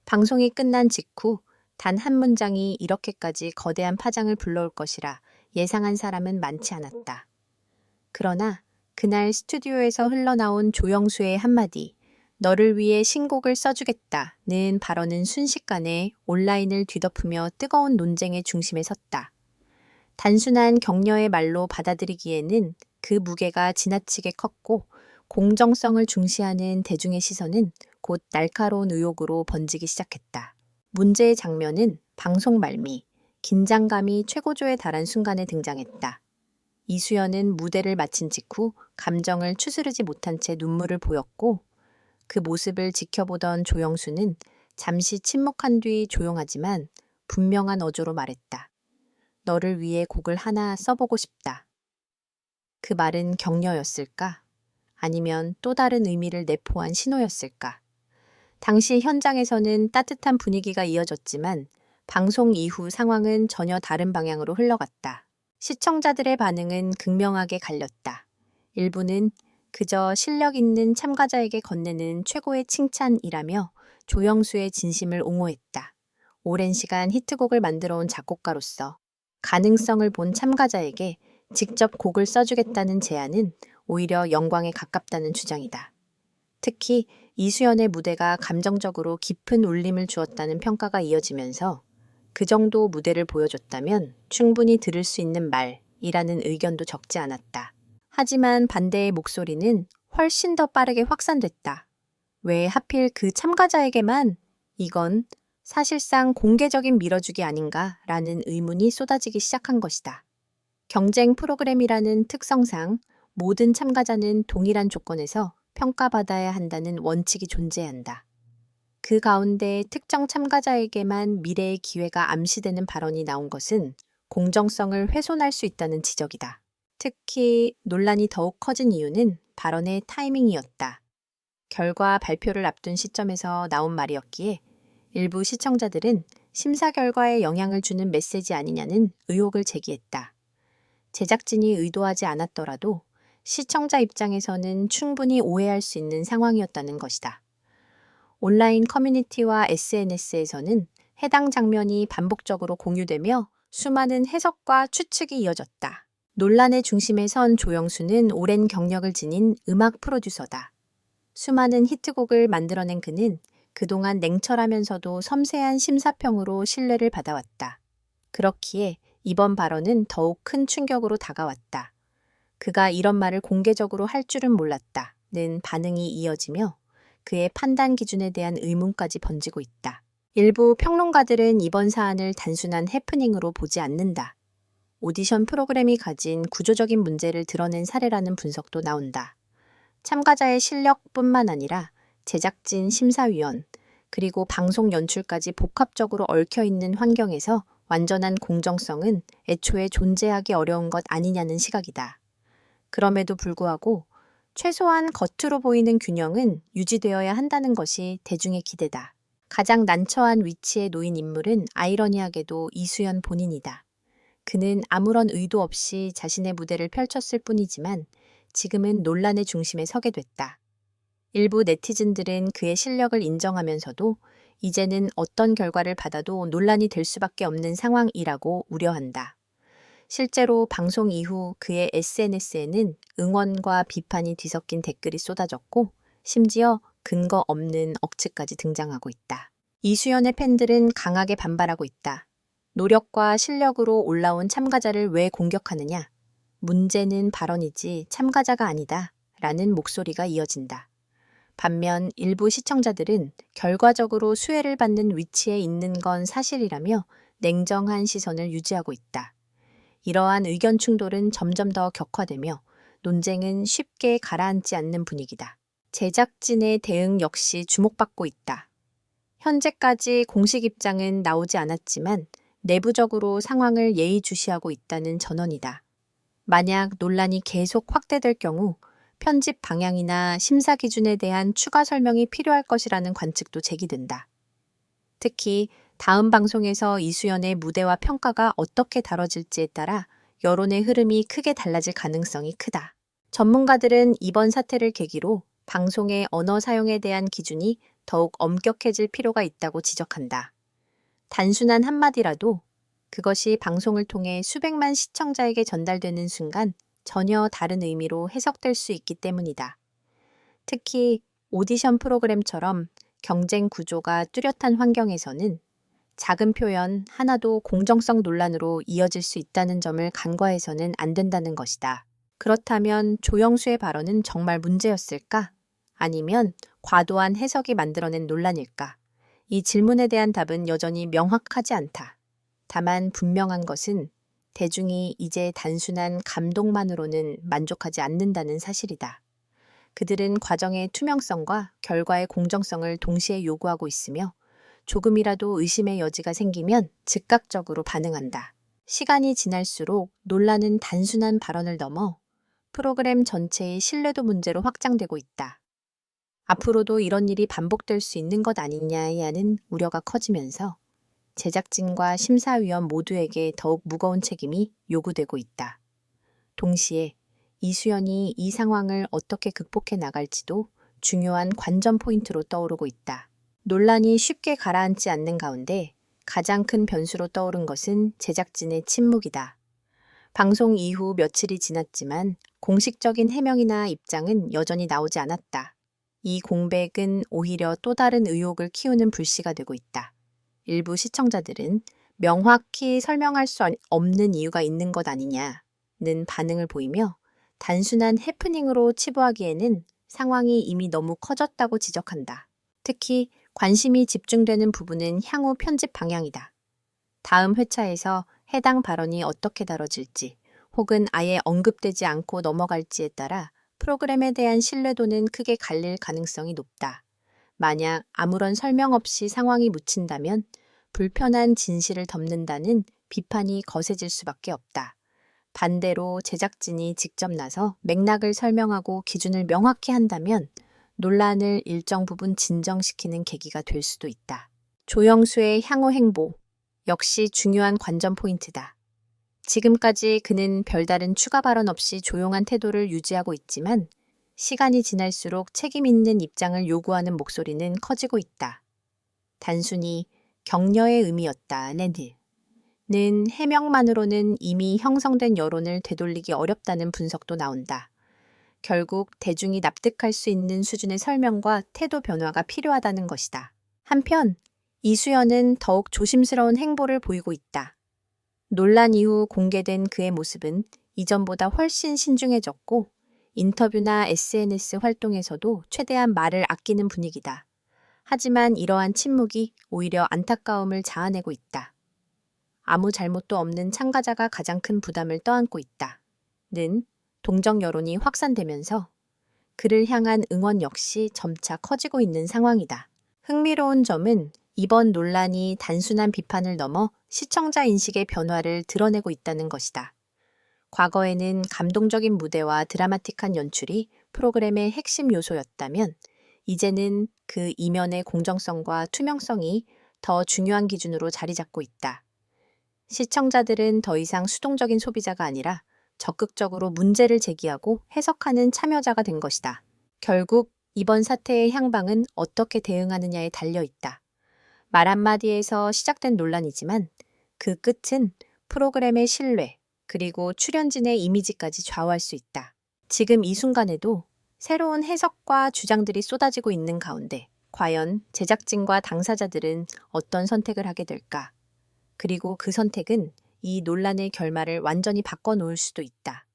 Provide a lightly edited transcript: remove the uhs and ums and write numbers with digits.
방송이 끝난 직후 단 한 문장이 이렇게까지 거대한 파장을 불러올 것이라 예상한 사람은 많지 않았다. 그러나 그날 스튜디오에서 흘러나온 조영수의 한마디, 너를 위해 신곡을 써주겠다는 발언은 순식간에 온라인을 뒤덮으며 뜨거운 논쟁의 중심에 섰다. 단순한 격려의 말로 받아들이기에는 그 무게가 지나치게 컸고 공정성을 중시하는 대중의 시선은 곧 날카로운 의혹으로 번지기 시작했다. 문제의 장면은 방송 말미, 긴장감이 최고조에 달한 순간에 등장했다. 이수연은 무대를 마친 직후 감정을 추스르지 못한 채 눈물을 보였고 그 모습을 지켜보던 조영수는 잠시 침묵한 뒤 조용하지만 분명한 어조로 말했다. 너를 위해 곡을 하나 써보고 싶다. 그 말은 격려였을까? 아니면 또 다른 의미를 내포한 신호였을까? 당시 현장에서는 따뜻한 분위기가 이어졌지만 방송 이후 상황은 전혀 다른 방향으로 흘러갔다. 시청자들의 반응은 극명하게 갈렸다. 일부는 그저 실력 있는 참가자에게 건네는 최고의 칭찬이라며 조영수의 진심을 옹호했다. 오랜 시간 히트곡을 만들어 온 작곡가로서 가능성을 본 참가자에게 직접 곡을 써주겠다는 제안은 오히려 영광에 가깝다는 주장이다. 특히 이수연의 무대가 감정적으로 깊은 울림을 주었다는 평가가 이어지면서 그 정도 무대를 보여줬다면 충분히 들을 수 있는 말이라는 의견도 적지 않았다. 하지만 반대의 목소리는 훨씬 더 빠르게 확산됐다. 왜 하필 그 참가자에게만? 이건 사실상 공개적인 밀어주기 아닌가라는 의문이 쏟아지기 시작한 것이다. 경쟁 프로그램이라는 특성상 모든 참가자는 동일한 조건에서 평가받아야 한다는 원칙이 존재한다. 그 가운데 특정 참가자에게만 미래의 기회가 암시되는 발언이 나온 것은 공정성을 훼손할 수 있다는 지적이다. 특히 논란이 더욱 커진 이유는 발언의 타이밍이었다. 결과 발표를 앞둔 시점에서 나온 말이었기에 일부 시청자들은 심사 결과에 영향을 주는 메시지 아니냐는 의혹을 제기했다. 제작진이 의도하지 않았더라도 시청자 입장에서는 충분히 오해할 수 있는 상황이었다는 것이다. 온라인 커뮤니티와 SNS에서는 해당 장면이 반복적으로 공유되며 수많은 해석과 추측이 이어졌다. 논란의 중심에 선 조영수는 오랜 경력을 지닌 음악 프로듀서다. 수많은 히트곡을 만들어낸 그는 그동안 냉철하면서도 섬세한 심사평으로 신뢰를 받아왔다. 그렇기에 이번 발언은 더욱 큰 충격으로 다가왔다. 그가 이런 말을 공개적으로 할 줄은 몰랐다는 반응이 이어지며 그의 판단 기준에 대한 의문까지 번지고 있다. 일부 평론가들은 이번 사안을 단순한 해프닝으로 보지 않는다. 오디션 프로그램이 가진 구조적인 문제를 드러낸 사례라는 분석도 나온다. 참가자의 실력뿐만 아니라 제작진, 심사위원, 그리고 방송 연출까지 복합적으로 얽혀있는 환경에서 완전한 공정성은 애초에 존재하기 어려운 것 아니냐는 시각이다. 그럼에도 불구하고 최소한 겉으로 보이는 균형은 유지되어야 한다는 것이 대중의 기대다. 가장 난처한 위치에 놓인 인물은 아이러니하게도 이수연 본인이다. 그는 아무런 의도 없이 자신의 무대를 펼쳤을 뿐이지만 지금은 논란의 중심에 서게 됐다. 일부 네티즌들은 그의 실력을 인정하면서도 이제는 어떤 결과를 받아도 논란이 될 수밖에 없는 상황이라고 우려한다. 실제로 방송 이후 그의 SNS에는 응원과 비판이 뒤섞인 댓글이 쏟아졌고 심지어 근거 없는 억측까지 등장하고 있다. 이수연의 팬들은 강하게 반발하고 있다. 노력과 실력으로 올라온 참가자를 왜 공격하느냐? 문제는 발언이지 참가자가 아니다. 라는 목소리가 이어진다. 반면 일부 시청자들은 결과적으로 수혜를 받는 위치에 있는 건 사실이라며 냉정한 시선을 유지하고 있다. 이러한 의견 충돌은 점점 더 격화되며 논쟁은 쉽게 가라앉지 않는 분위기다. 제작진의 대응 역시 주목받고 있다. 현재까지 공식 입장은 나오지 않았지만 내부적으로 상황을 예의주시하고 있다는 전언이다. 만약 논란이 계속 확대될 경우 편집 방향이나 심사 기준에 대한 추가 설명이 필요할 것이라는 관측도 제기된다. 특히 다음 방송에서 이수연의 무대와 평가가 어떻게 다뤄질지에 따라 여론의 흐름이 크게 달라질 가능성이 크다. 전문가들은 이번 사태를 계기로 방송의 언어 사용에 대한 기준이 더욱 엄격해질 필요가 있다고 지적한다. 단순한 한마디라도 그것이 방송을 통해 수백만 시청자에게 전달되는 순간 전혀 다른 의미로 해석될 수 있기 때문이다. 특히 오디션 프로그램처럼 경쟁 구조가 뚜렷한 환경에서는 작은 표현 하나도 공정성 논란으로 이어질 수 있다는 점을 간과해서는 안 된다는 것이다. 그렇다면 조영수의 발언은 정말 문제였을까? 아니면 과도한 해석이 만들어낸 논란일까? 이 질문에 대한 답은 여전히 명확하지 않다. 다만 분명한 것은 대중이 이제 단순한 감동만으로는 만족하지 않는다는 사실이다. 그들은 과정의 투명성과 결과의 공정성을 동시에 요구하고 있으며 조금이라도 의심의 여지가 생기면 즉각적으로 반응한다. 시간이 지날수록 논란은 단순한 발언을 넘어 프로그램 전체의 신뢰도 문제로 확장되고 있다. 앞으로도 이런 일이 반복될 수 있는 것 아니냐에 하는 우려가 커지면서 제작진과 심사위원 모두에게 더욱 무거운 책임이 요구되고 있다. 동시에 이수연이 이 상황을 어떻게 극복해 나갈지도 중요한 관전 포인트로 떠오르고 있다. 논란이 쉽게 가라앉지 않는 가운데 가장 큰 변수로 떠오른 것은 제작진의 침묵이다. 방송 이후 며칠이 지났지만 공식적인 해명이나 입장은 여전히 나오지 않았다. 이 공백은 오히려 또 다른 의혹을 키우는 불씨가 되고 있다. 일부 시청자들은 명확히 설명할 수 없는 이유가 있는 것 아니냐는 반응을 보이며 단순한 해프닝으로 치부하기에는 상황이 이미 너무 커졌다고 지적한다. 특히 관심이 집중되는 부분은 향후 편집 방향이다. 다음 회차에서 해당 발언이 어떻게 다뤄질지 혹은 아예 언급되지 않고 넘어갈지에 따라 프로그램에 대한 신뢰도는 크게 갈릴 가능성이 높다. 만약 아무런 설명 없이 상황이 묻힌다면 불편한 진실을 덮는다는 비판이 거세질 수밖에 없다. 반대로 제작진이 직접 나서 맥락을 설명하고 기준을 명확히 한다면 논란을 일정 부분 진정시키는 계기가 될 수도 있다. 조영수의 향후 행보 역시 중요한 관전 포인트다. 지금까지 그는 별다른 추가 발언 없이 조용한 태도를 유지하고 있지만 시간이 지날수록 책임 있는 입장을 요구하는 목소리는 커지고 있다. 단순히 격려의 의미였다는 해명만으로는 이미 형성된 여론을 되돌리기 어렵다는 분석도 나온다. 결국 대중이 납득할 수 있는 수준의 설명과 태도 변화가 필요하다는 것이다. 한편 이수연은 더욱 조심스러운 행보를 보이고 있다. 논란 이후 공개된 그의 모습은 이전보다 훨씬 신중해졌고 인터뷰나 SNS 활동에서도 최대한 말을 아끼는 분위기다. 하지만 이러한 침묵이 오히려 안타까움을 자아내고 있다. 아무 잘못도 없는 참가자가 가장 큰 부담을 떠안고 있다. 는 동정 여론이 확산되면서 그를 향한 응원 역시 점차 커지고 있는 상황이다. 흥미로운 점은 이번 논란이 단순한 비판을 넘어 시청자 인식의 변화를 드러내고 있다는 것이다. 과거에는 감동적인 무대와 드라마틱한 연출이 프로그램의 핵심 요소였다면 이제는 그 이면의 공정성과 투명성이 더 중요한 기준으로 자리 잡고 있다. 시청자들은 더 이상 수동적인 소비자가 아니라 적극적으로 문제를 제기하고 해석하는 참여자가 된 것이다. 결국 이번 사태의 향방은 어떻게 대응하느냐에 달려 있다. 말 한마디에서 시작된 논란이지만 그 끝은 프로그램의 신뢰, 그리고 출연진의 이미지까지 좌우할 수 있다. 지금 이 순간에도 새로운 해석과 주장들이 쏟아지고 있는 가운데 과연 제작진과 당사자들은 어떤 선택을 하게 될까? 그리고 그 선택은 이 논란의 결말을 완전히 바꿔놓을 수도 있다.